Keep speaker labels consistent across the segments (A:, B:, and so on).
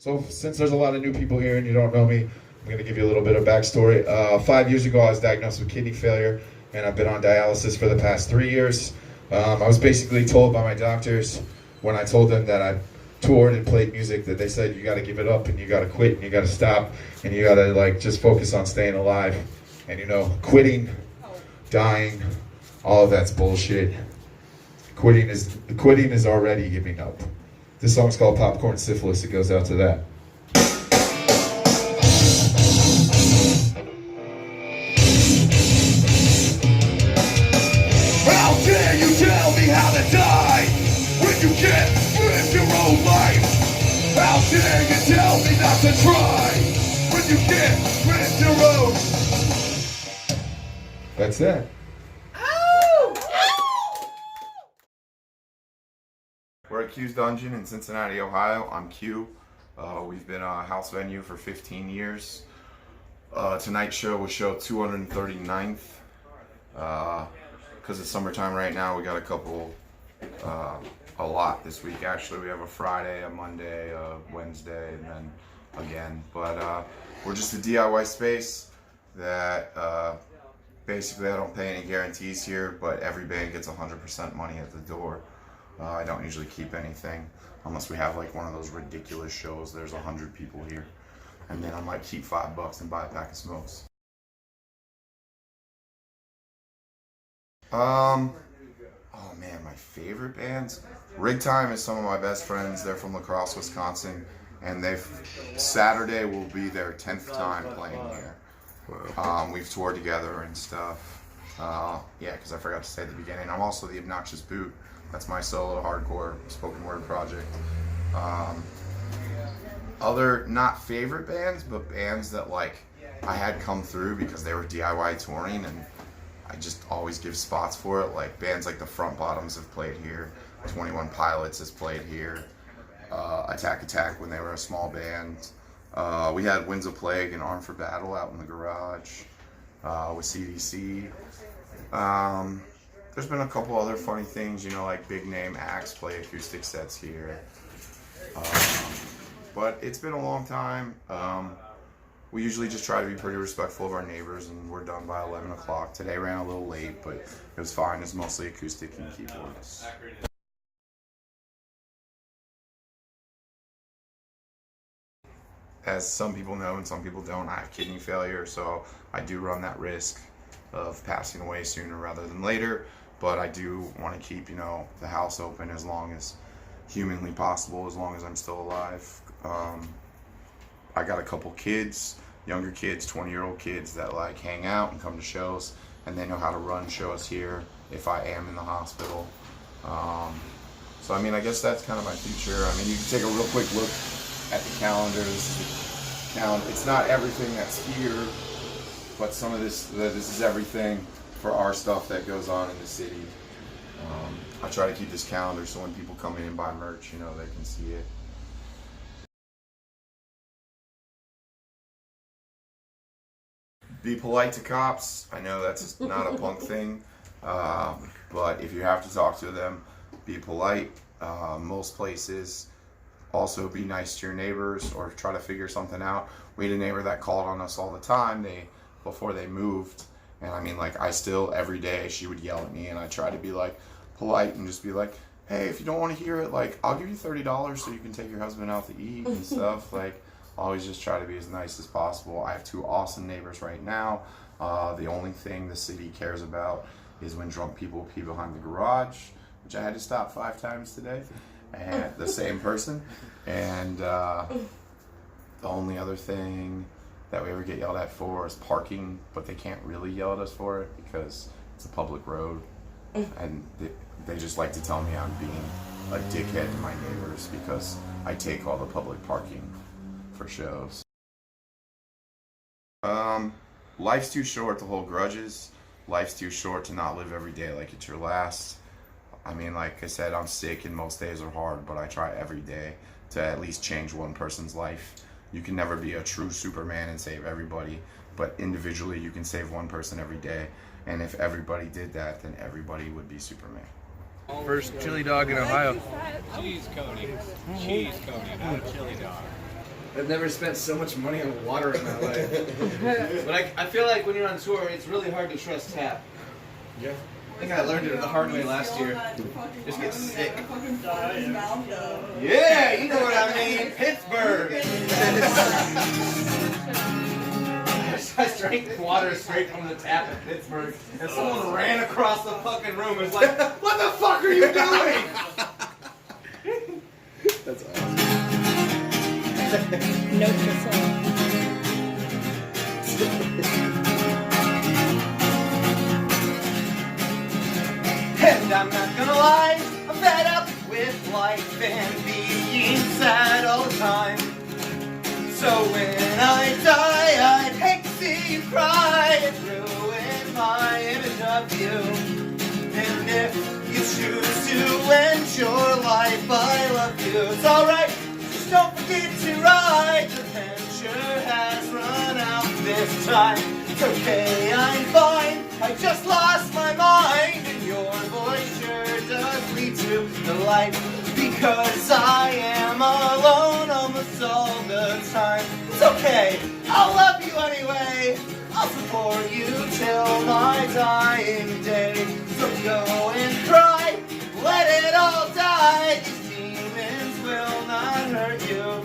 A: So since there's a lot of new people here and you don't know me, I'm going to give you a little bit of backstory. 5 years ago, I was diagnosed with kidney failure, and I've been on dialysis for the past 3 years. I was basically told by my doctors when I told them that I toured and played music that they said you got to give it up and you got to quit and you got to stop and you got to like just focus on staying alive. And you know, quitting, dying, all of that's bullshit. Quitting is already giving up. This song's called Popcorn Syphilis. It goes out to that. How dare you tell me how to die when you can't live your own life? How dare you tell me not to try when you can't live your own? That's that. We're at Q's Dungeon in Cincinnati, Ohio. I'm Q. We've been a house venue for 15 years. Tonight's show was show 239th. Because it's summertime right now, we got a lot this week actually. We have a Friday, a Monday, a Wednesday, and then again. But we're just a DIY space that basically I don't pay any guarantees here, but every band gets 100% money at the door. I don't usually keep anything unless we have like one of those ridiculous shows. There's 100 people here, and then I might keep $5 and buy a pack of smokes. Oh man, my favorite bands. Rig Time is some of my best friends. They're from La Crosse, Wisconsin, and Saturday will be their 10th time playing here. We've toured together and stuff. Yeah, because I forgot to say at the beginning, I'm also the Obnoxious Boot. That's my solo hardcore spoken word project. Other not favorite bands, but bands that like I had come through because they were DIY touring, and I just always give spots for it. Like bands like the Front Bottoms have played here. 21 Pilots has played here. Attack Attack when they were a small band. We had Winds of Plague and Armed for Battle out in the garage with CDC. There's been a couple other funny things, you know, like big name acts play acoustic sets here. But it's been a long time. We usually just try to be pretty respectful of our neighbors, and we're done by 11 o'clock. Today ran a little late, but it was fine. It's mostly acoustic and keyboards. As some people know and some people don't, I have kidney failure, so I do run that risk of passing away sooner rather than later. But I do want to keep, you know, the house open as long as humanly possible, as long as I'm still alive. I got a couple kids, younger kids, 20-year-old kids that like hang out and come to shows, and they know how to run shows here if I am in the hospital. So I mean, I guess that's kind of my future. I mean, you can take a real quick look at the calendar. This is the calendar. It's not everything that's here, but some of this is everything for our stuff that goes on in the city. I try to keep this calendar so when people come in and buy merch, you know, they can see it. Be polite to cops. I know that's not a punk thing, but if you have to talk to them, be polite. Most places. Also be nice to your neighbors or try to figure something out. We had a neighbor that called on us all the time before they moved. And I mean, like, I still, every day, she would yell at me, and I try to be, like, polite and just be like, hey, if you don't want to hear it, like, I'll give you $30 so you can take your husband out to eat and stuff. Like, always just try to be as nice as possible. I have 2 awesome neighbors right now. The only thing the city cares about is when drunk people pee behind the garage, which I had to stop 5 times today, and the same person. And the only other thing that we ever get yelled at for is parking, but they can't really yell at us for it because it's a public road, and they just like to tell me I'm being a dickhead to my neighbors because I take all the public parking for shows. Life's too short to hold grudges. Life's too short to not live every day like it's your last. I mean, like I said, I'm sick and most days are hard, but I try every day to at least change one person's life. You can never be a true Superman and save everybody, but individually you can save one person every day. And if everybody did that, then everybody would be Superman.
B: First chili dog in Ohio.
C: Cheese Cody. Cheese Cody, not a chili dog.
B: I've never spent so much money on water in my life. But I feel like when you're on tour, it's really hard to trust tap.
C: Yeah.
B: I think I learned it the hard way last year. Just get sick. Yeah, you know what I mean. Pittsburgh. I drank water straight from the tap in Pittsburgh, and someone ran across the fucking room and was like, "What the fuck are you doing?"
C: That's awesome.
D: Note to self.
B: And I'm not gonna lie, I'm fed up with life and being sad all the time. So when I die, I'd hate to see you cry and ruin my image of you. And if you choose to end your life, I love you. It's alright, just don't forget to ride. The adventure has run out this time. It's okay, I'm fine. I just lost my mind, and your voice sure does lead to the light. Because I am alone almost all the time. It's okay, I'll love you anyway. I'll support you till my dying day. So go and cry, let it all die. These demons will not hurt you.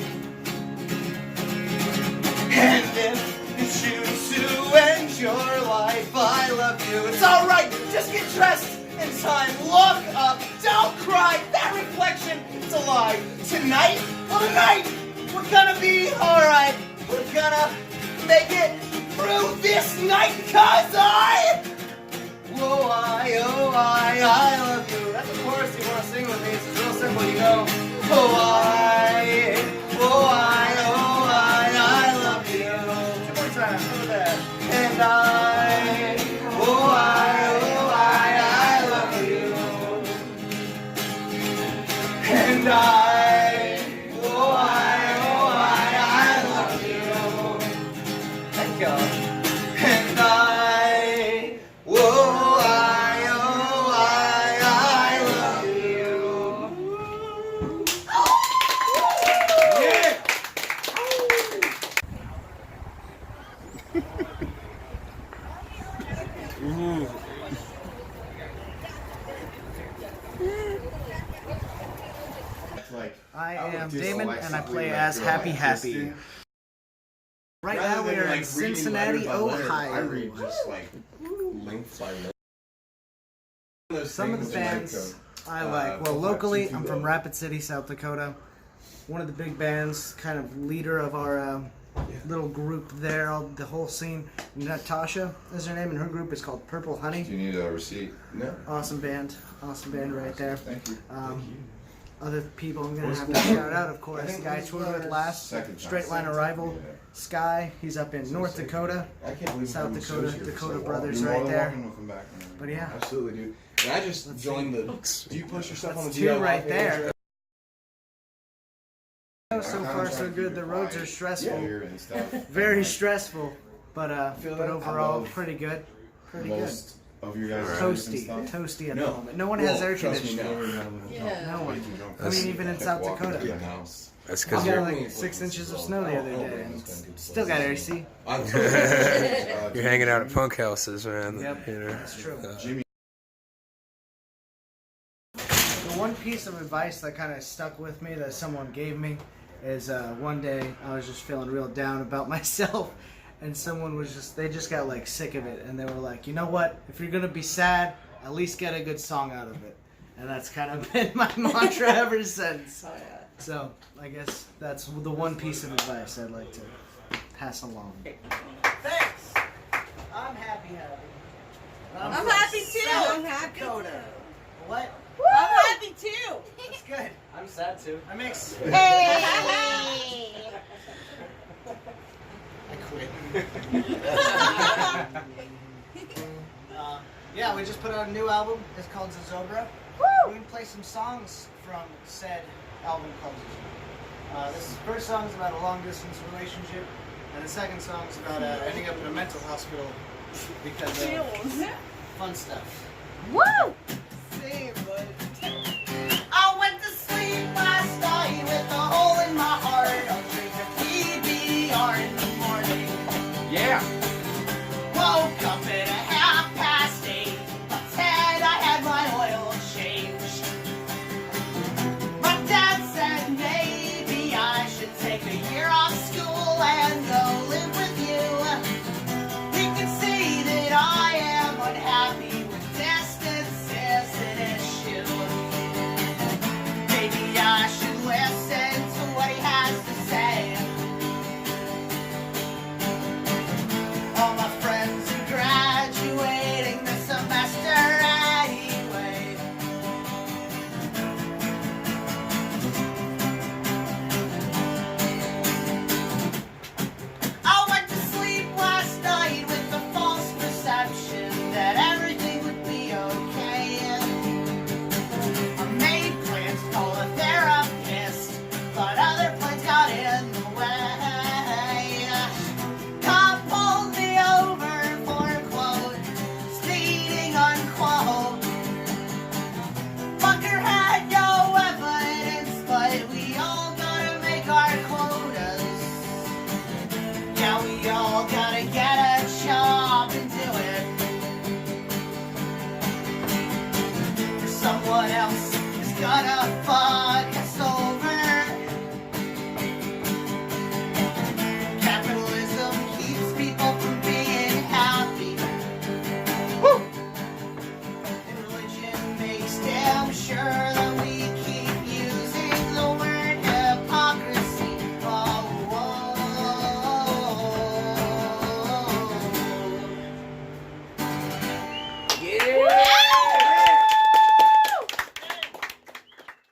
B: And if you choose to end your life, I love you. It's alright, just get dressed in time. Look up, don't cry. That reflection, it's a lie. Tonight, well tonight, we're gonna be alright. We're gonna make it through this night. Cause I love you. That's the chorus you wanna sing with me. It's real simple. You go, oh I love you. Two more times, look at that. And I love you. And I love you. Thank God. And I love you. Yeah.
E: I am Damon, and I play as Happy Happy. Right now we are in Cincinnati, Ohio.
C: I read just like links by links.
E: Some of the bands I like. Well, locally, I'm from Rapid City, South Dakota. One of the big bands, kind of leader of our little group there, the whole scene. Natasha is her name, and her group is called Purple Honey.
A: Do you need a receipt?
C: No.
E: Awesome band right there.
C: Thank you.
E: Other people I'm going to have to shout out, of course. The guy I toured with last, Straight Line Arrival, Sky. He's up in North Dakota,
C: I can't believe
E: South
C: I'm
E: Dakota,
C: associated with
E: Dakota
C: so
E: Brothers
C: long.
E: right there.
A: Back.
E: But yeah,
C: Absolutely, dude. And I just joined the. Do you post yourself on the
E: two
C: DIY
E: right
C: page?
E: there. So far, so good. The roads are stressful,
A: And stuff.
E: very stressful, but
C: that?
E: overall,
C: I love
E: pretty good. Pretty
A: Most of you guys are
E: Toasty at the moment. No one
C: Well,
E: has air
C: trust me,
E: conditioning.
C: no.
D: Yeah.
E: No one. I mean, even in South Dakota.
C: Yeah, house.
F: That's
E: We
F: because
E: got
F: you're,
E: like 6 inches of snow the other day, and still got AC.
F: you're hanging out at punk houses, man.
E: Yep,
F: You know?
E: that's true.
A: Jimmy.
E: The one piece of advice that kind of stuck with me that someone gave me is one day I was just feeling real down about myself, and someone was they just got like sick of it, and they were like, you know what, if you're gonna be sad, at least get a good song out of it. And that's kind of been my mantra ever since.
D: Oh, yeah.
E: So I guess that's the one piece of advice I'd like to pass along. Thanks. I'm happy.
D: I'm happy too. I'm happy
E: Dakota.
D: too.
E: What?
D: I'm happy too.
E: That's good.
B: I'm sad too.
E: I mix.
D: Hey.
E: I quit. Yeah, we just put out a new album. It's called Zozobra. We're going to play some songs from said album called Zozobra. The first song is about a long-distance relationship, and the second song is about ending up in a mental hospital because of fun stuff.
D: Woo!
E: Same, bud. I went to sleep last night with a hole in my heart. I'll drink a
B: gotta fight.